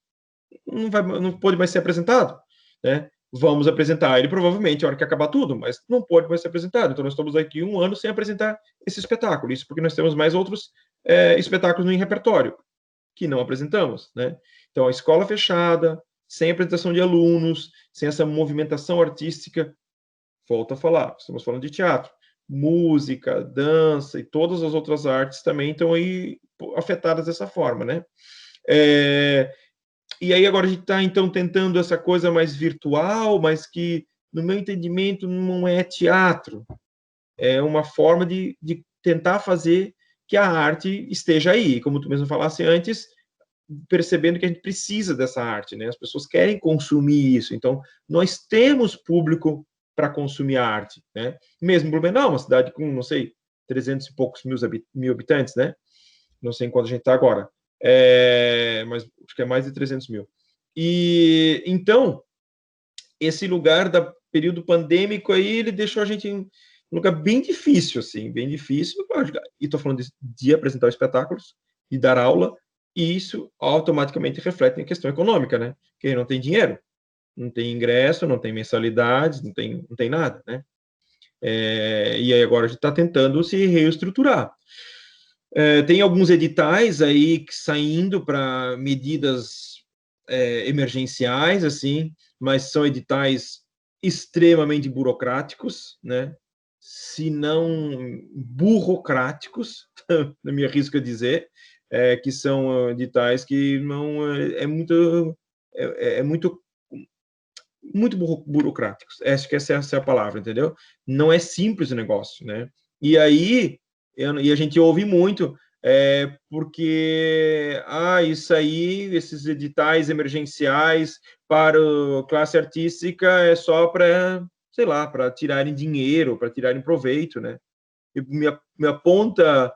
não pode mais ser apresentado, né? Vamos apresentar ele provavelmente a hora que acabar tudo, mas não pode mais ser apresentado. Então, nós estamos aqui um ano sem apresentar esse espetáculo. Isso porque nós temos mais outros espetáculos no repertório que não apresentamos, né? Então, a escola fechada, sem apresentação de alunos, sem essa movimentação artística, volto a falar, estamos falando de teatro, música, dança e todas as outras artes também estão aí afetadas dessa forma, né? E aí agora a gente está, então, tentando essa coisa mais virtual, mas que, no meu entendimento, não é teatro. É uma forma de tentar fazer que a arte esteja aí. Como tu mesmo falasse antes, percebendo que a gente precisa dessa arte, né? As pessoas querem consumir isso. Então, nós temos público para consumir a arte, né? Mesmo Blumenau, uma cidade com, não sei, 300 e poucos mil habitantes, né? Não sei em quanto a gente está agora. Mas acho que é mais de 300 mil. E, então, esse lugar do período pandêmico aí, ele deixou a gente em um lugar bem difícil, assim, bem difícil. E estou falando de apresentar espetáculos, de dar aula, e isso automaticamente reflete em questão econômica, né? Porque não tem dinheiro, não tem ingresso, não tem mensalidade, não tem nada, né? E aí agora a gente está tentando se reestruturar. Tem alguns editais aí saindo para medidas emergenciais, assim, mas são editais extremamente burocráticos, né? Se não burocráticos, não me arrisco a dizer, que são editais que não muito burocráticos. Acho que essa é a palavra, entendeu? Não é simples o negócio, né? E aí, e a gente ouve muito, porque, isso aí, esses editais emergenciais para a classe artística é só para, sei lá, para tirarem dinheiro, para tirarem proveito, né? E me aponta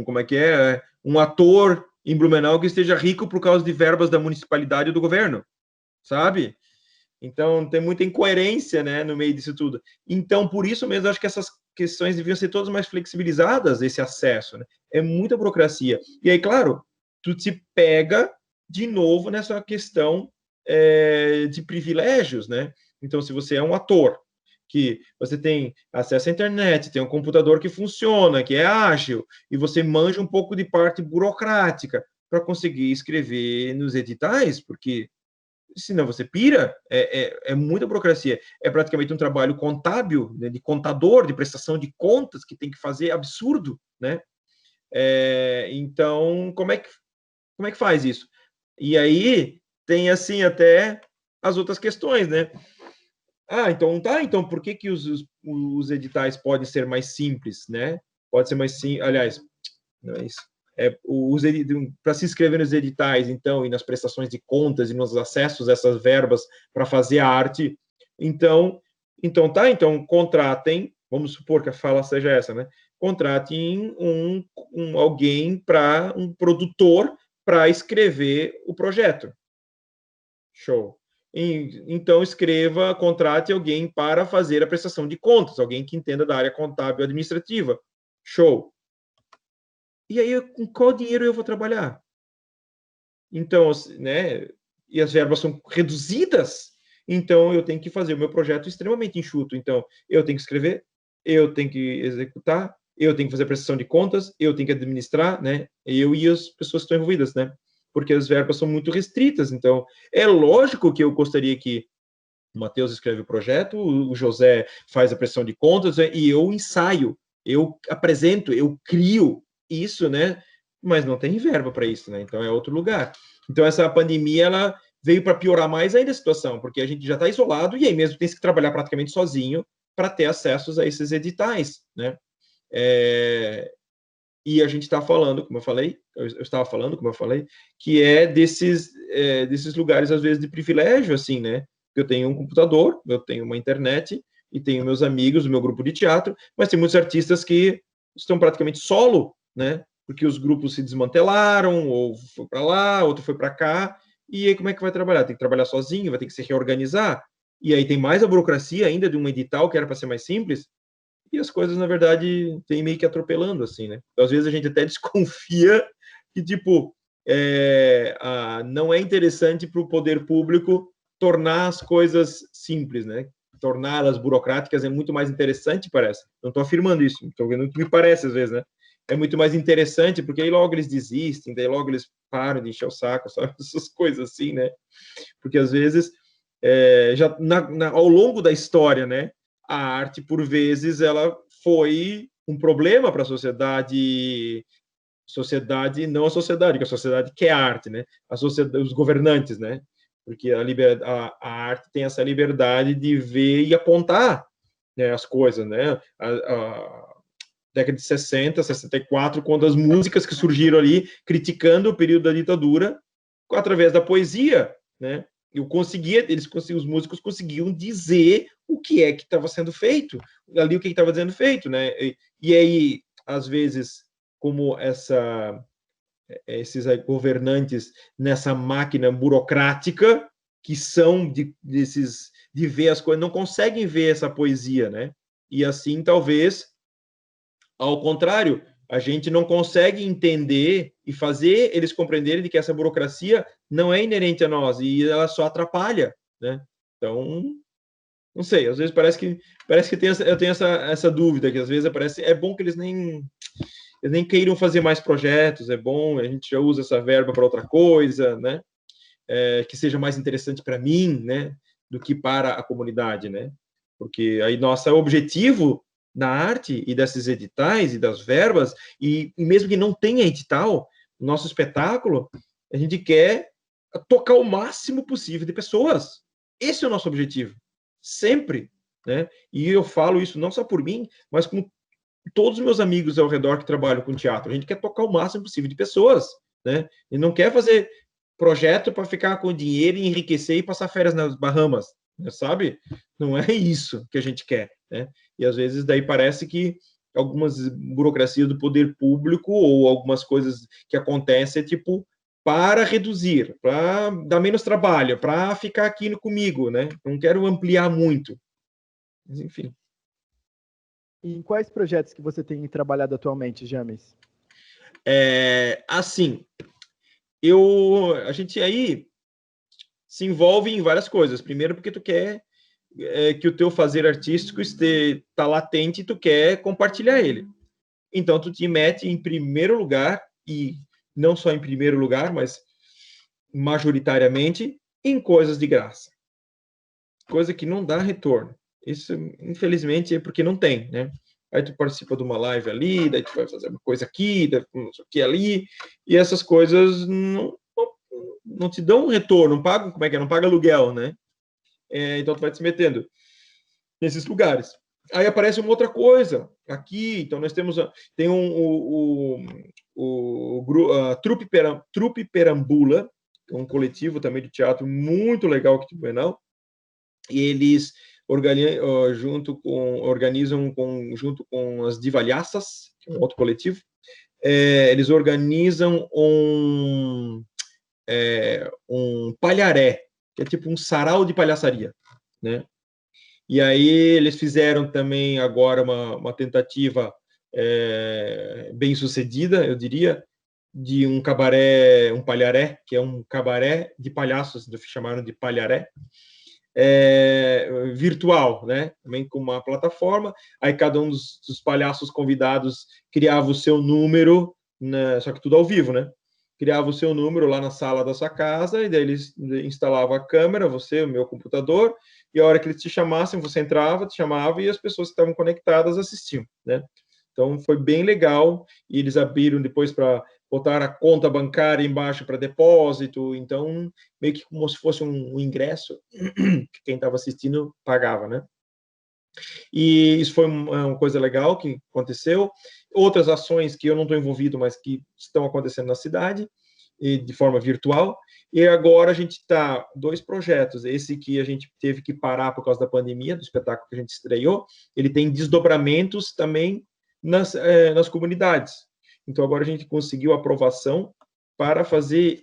como é que é? Um ator em Blumenau que esteja rico por causa de verbas da municipalidade ou do governo, sabe? Então, tem muita incoerência, né, no meio disso tudo. Então, por isso mesmo, eu acho que essas questões deviam ser todas mais flexibilizadas, esse acesso, né? É muita burocracia. E aí, claro, tu te pega de novo nessa questão de privilégios, né? Então, se você é um ator, que você tem acesso à internet, tem um computador que funciona, que é ágil, e você manja um pouco de parte burocrática para conseguir escrever nos editais, porque senão você pira, é muita burocracia. É praticamente um trabalho contábil, né, de contador, de prestação de contas, que tem que fazer absurdo, né? Então, como é que faz isso? E aí, tem, assim, até as outras questões, né? Então por que os editais podem ser mais simples, né? Pode ser mais simples, aliás, não é isso. Para se inscrever nos editais, então, e nas prestações de contas e nos acessos a essas verbas para fazer a arte, então contratem, vamos supor que a fala seja essa, né? Contratem alguém um produtor para escrever o projeto. Show. Então, contrate alguém para fazer a prestação de contas, alguém que entenda da área contábil administrativa. Show. E aí, com qual dinheiro eu vou trabalhar? Então, né? E as verbas são reduzidas, então eu tenho que fazer o meu projeto extremamente enxuto. Então, eu tenho que escrever, eu tenho que executar, eu tenho que fazer a prestação de contas, eu tenho que administrar, né? Eu e as pessoas que estão envolvidas, né? Porque as verbas são muito restritas. Então, é lógico que eu gostaria que o Matheus escreve o projeto, o José faz a prestação de contas, né, e eu ensaio, eu apresento, eu crio isso, né? Mas não tem verba para isso, né? Então é outro lugar. Então essa pandemia, ela veio para piorar mais ainda a situação, porque a gente já está isolado e aí mesmo tem que trabalhar praticamente sozinho para ter acessos a esses editais, né? E a gente está falando, como eu falei, que é desses lugares, às vezes, de privilégio, assim, né? Eu tenho um computador, eu tenho uma internet, e tenho meus amigos, o meu grupo de teatro, mas tem muitos artistas que estão praticamente solo, né? Porque os grupos se desmantelaram, ou foi para lá, outro foi para cá, e aí como é que vai trabalhar? Tem que trabalhar sozinho, vai ter que se reorganizar, e aí tem mais a burocracia ainda de um edital que era para ser mais simples, e as coisas, na verdade, tem meio que atropelando, assim, né? Então, às vezes a gente até desconfia que, tipo, não é interessante para o poder público tornar as coisas simples, né? Torná-las burocráticas é muito mais interessante, parece. Não estou afirmando isso, estou vendo o que me parece, às vezes, né? É muito mais interessante, porque aí logo eles desistem, daí logo eles param de encher o saco, sabe? Essas coisas assim, né? Porque, às vezes, já ao longo da história, né? A arte, por vezes, ela foi um problema para a sociedade, não a sociedade, que a sociedade quer arte, né? A sociedade, os governantes, né? Porque a arte tem essa liberdade de ver e apontar, né, as coisas, né? A década de 60, 64, quando as músicas que surgiram ali criticando o período da ditadura através da poesia, né? Os músicos conseguiam dizer o que é que estava sendo feito, ali o que estava sendo feito, né? E aí, às vezes, como esses governantes nessa máquina burocrática que são de ver as coisas, não conseguem ver essa poesia, né? E assim, talvez, ao contrário, a gente não consegue entender e fazer eles compreenderem de que essa burocracia não é inerente a nós e ela só atrapalha, né? Então, não sei, às vezes parece que eu tenho essa dúvida, que às vezes é bom que eles nem queiram fazer mais projetos, é bom, a gente já usa essa verba para outra coisa, né? Que seja mais interessante para mim, né? Do que para a comunidade, né? Porque aí nosso objetivo na arte e desses editais e das verbas, e mesmo que não tenha edital, nosso espetáculo, a gente quer tocar o máximo possível de pessoas. Esse é o nosso objetivo, sempre, né? E eu falo isso não só por mim, mas com todos os meus amigos ao redor que trabalham com teatro. A gente quer tocar o máximo possível de pessoas, né? E não quer fazer projeto para ficar com dinheiro e enriquecer e passar férias nas Bahamas, sabe? Não é isso que a gente quer, né? E às vezes daí parece que algumas burocracias do poder público ou algumas coisas que acontecem tipo para reduzir, para dar menos trabalho, para ficar aqui comigo, né? Não quero ampliar muito. Mas, enfim. E em quais projetos que você tem trabalhado atualmente, James? Assim, a gente aí se envolve em várias coisas. Primeiro, porque tu quer que o teu fazer artístico está latente e tu quer compartilhar ele. Então, tu te mete em primeiro lugar, e não só em primeiro lugar, mas majoritariamente, em coisas de graça. Coisa que não dá retorno. Isso, infelizmente, é porque não tem, né? Aí tu participa de uma live ali, daí tu vai fazer uma coisa aqui, aqui ali, e essas coisas não te dão um retorno, não pagam, como é que é? Não paga aluguel, né? Então tu vai te metendo nesses lugares. Aí aparece uma outra coisa aqui, então nós temos tem a Trupe Perambula, um coletivo também de teatro muito legal aqui de Blumenau, e eles organizam junto com as Divalhaças, que é um outro coletivo, eles organizam um palharé, que é tipo um sarau de palhaçaria, né? E aí eles fizeram também agora uma tentativa bem sucedida, eu diria, de um cabaré, um palharé, que é um cabaré de palhaços, chamaram de palharé, virtual, né? Também com uma plataforma. Aí cada um dos palhaços convidados criava o seu número, né? Só que tudo ao vivo, né? Criava o seu número lá na sala da sua casa, e daí eles instalavam a câmera, você, o meu computador, e a hora que eles te chamassem, você entrava, te chamava, e as pessoas que estavam conectadas assistiam, né? Então, foi bem legal, e eles abriram depois para botar a conta bancária embaixo para depósito, então, meio que como se fosse um ingresso, que quem estava assistindo pagava, né? E isso foi uma coisa legal que aconteceu. Outras ações que eu não estou envolvido, mas que estão acontecendo na cidade. de forma virtual, e agora a gente está 2 projetos, esse que a gente teve que parar por causa da pandemia, do espetáculo que a gente estreou, ele tem desdobramentos também nas comunidades. Então, agora a gente conseguiu aprovação para fazer,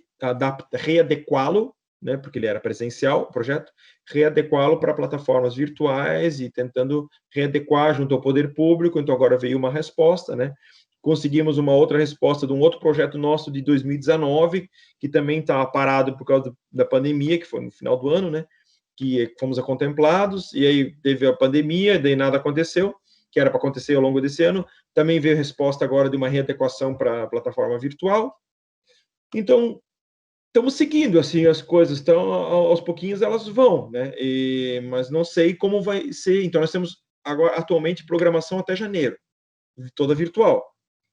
readequá-lo, né, porque ele era presencial, o projeto, readequá-lo para plataformas virtuais e tentando readequar junto ao poder público. Então, agora veio uma resposta, né? Conseguimos uma outra resposta de um outro projeto nosso de 2019, que também estava parado por causa da pandemia, que foi no final do ano, né? Que fomos contemplados, e aí teve a pandemia, daí nada aconteceu, que era para acontecer ao longo desse ano. Também veio a resposta agora de uma readequação para a plataforma virtual. Então, estamos seguindo, assim, as coisas, então, aos pouquinhos elas vão, né? Mas não sei como vai ser. Então, nós temos agora, atualmente, programação até janeiro, toda virtual,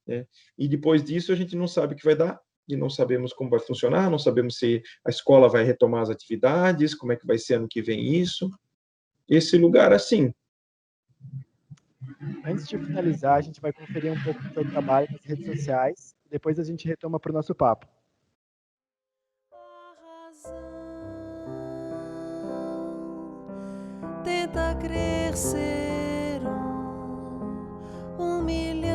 né? E depois disso a gente não sabe o que vai dar, e não sabemos como vai funcionar, não sabemos se a escola vai retomar as atividades, como é que vai ser ano que vem isso. Esse lugar, assim. Antes de finalizar, a gente vai conferir um pouco do seu trabalho nas redes sociais, depois a gente retoma para o nosso papo. Tenta crer ser 1 milhão,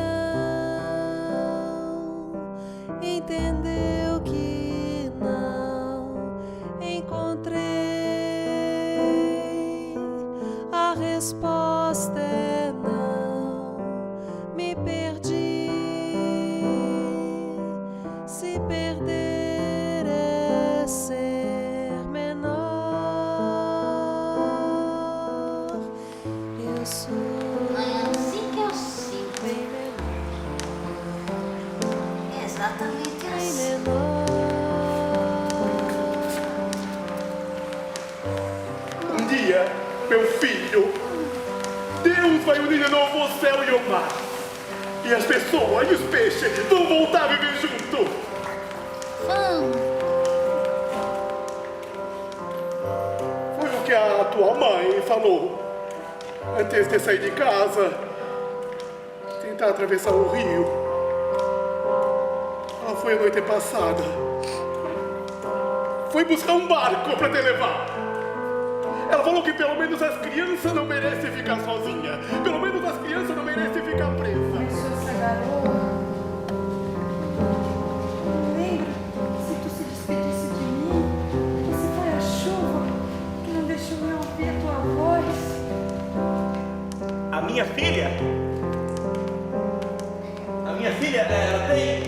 entendeu que não encontrei a resposta, é não, me perdi, se perder é ser menor. Eu sou É assim que eu sinto. bem menor, É exatamente bem assim. menor. Um dia, meu filho, Deus vai unir de novo o céu e o mar. E as pessoas e os peixes vão voltar a viver juntos. Vamos. Foi o que a tua mãe falou antes de sair de casa, tentar atravessar o rio. Ela foi a noite passada. Foi buscar um barco para te levar. Ela falou que pelo menos as crianças não merecem ficar sozinhas. Pelo menos as crianças não merecem ficar presas. Começou essa garoa. Lembra? Se tu se despedisse de mim, você foi a chuva que não deixou eu ouvir a tua voz. A minha filha, ela tem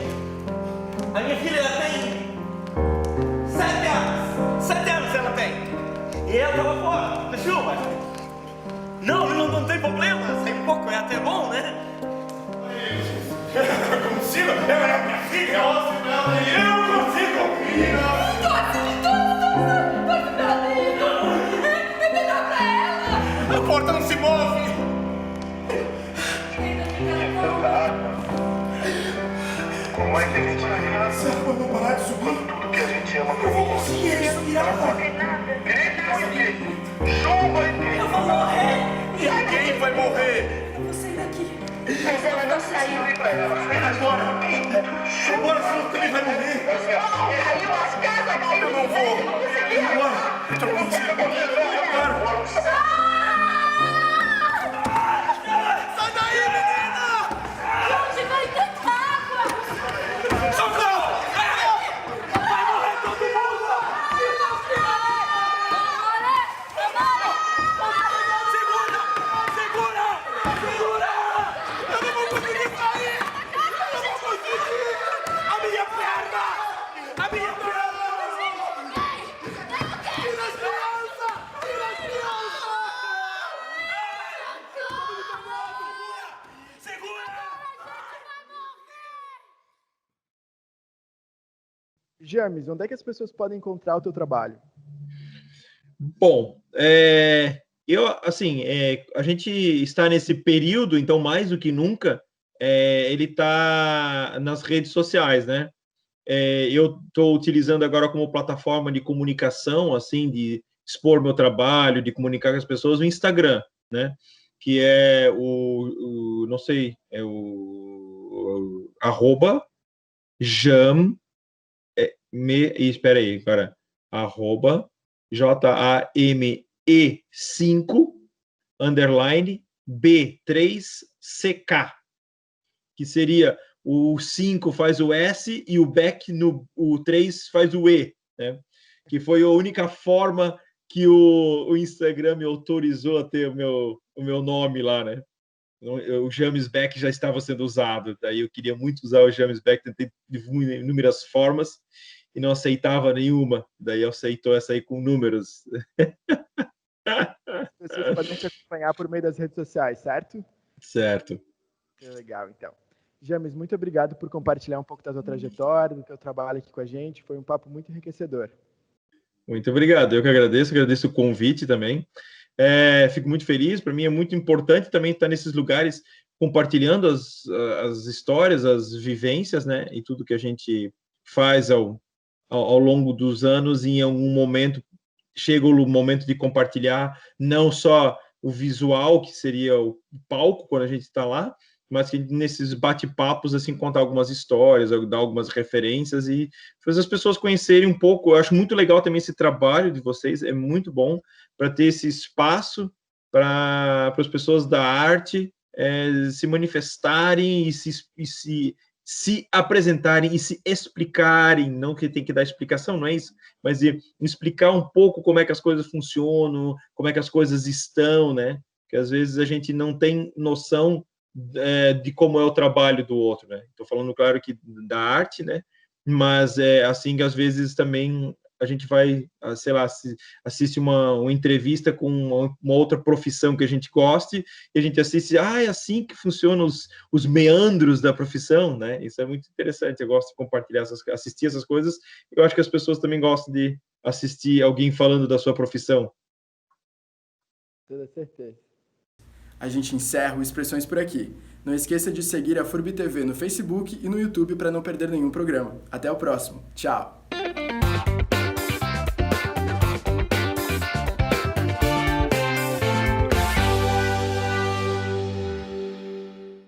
7 anos. 7 anos ela tem. E ela tava fora, da chuva. Não tem problema, sai um pouco, é até bom, né? Eu consigo, ela é minha filha, eu consigo. A porta não se move. Como é que a gente vai reação quando parar de subir? Tudo que a gente ama por você. Consegui respirar. Chuva e Eu vou morrer. Ninguém vai morrer. Eu vou sair daqui. Mas ela não saiu. agora. Agora você também vai morrer. Caiu as casas, caiu. Eu não vou. Agora, eu tô contigo. Agora. Sai daí, menina! Onde vai tanta água? Socorro! Eu não vou conseguir sair! Eu não vou conseguir! A minha perna! A minha perna! Tira as crianças! Tira as crianças! James, onde é que as pessoas podem encontrar o teu trabalho? Bom, a gente está nesse período, então, mais do que nunca, ele está nas redes sociais, né? Eu estou utilizando agora como plataforma de comunicação, assim, de expor meu trabalho, de comunicar com as pessoas, o Instagram, né? Que é não sei, é o @jam, espera aí, agora, arroba JAME5 underline B3CK, que seria o 5 faz o S e o back o 3 faz o E, né? Que foi a única forma que o Instagram me autorizou a ter o meu nome lá, né? O James Beck já estava sendo usado, daí eu queria muito usar o James Beck, tentei de inúmeras formas e não aceitava nenhuma, daí eu aceitou essa aí com números. As pessoas podem te acompanhar por meio das redes sociais, certo? Certo. Legal, então. James, muito obrigado por compartilhar um pouco da tua trajetória, do teu trabalho aqui com a gente. Foi um papo muito enriquecedor. Muito obrigado. Eu que agradeço o convite também. Fico muito feliz. Para mim é muito importante também estar nesses lugares compartilhando as histórias, as vivências, né? E tudo que a gente faz ao longo dos anos. E em algum momento chega o momento de compartilhar não só o visual, que seria o palco quando a gente está lá, mas que nesses bate-papos, assim, contar algumas histórias, dar algumas referências e fazer as pessoas conhecerem um pouco. Eu acho muito legal também esse trabalho de vocês, é muito bom para ter esse espaço para as pessoas da arte se manifestarem e se apresentarem e se explicarem, não que tem que dar explicação, não é isso, mas de explicar um pouco como é que as coisas funcionam, como é que as coisas estão, né? Que às vezes a gente não tem noção de como é o trabalho do outro, né? Estou falando, claro, que da arte, né? Mas assim que às vezes também a gente vai, sei lá, assiste uma entrevista com uma outra profissão que a gente goste e a gente assiste, é assim que funcionam os meandros da profissão, né? Isso é muito interessante. Eu gosto de compartilhar, assistir essas coisas. Eu acho que as pessoas também gostam de assistir alguém falando da sua profissão. Toda certeza. A gente encerra o Expressões por aqui. Não esqueça de seguir a FURB TV no Facebook e no YouTube para não perder nenhum programa. Até o próximo. Tchau!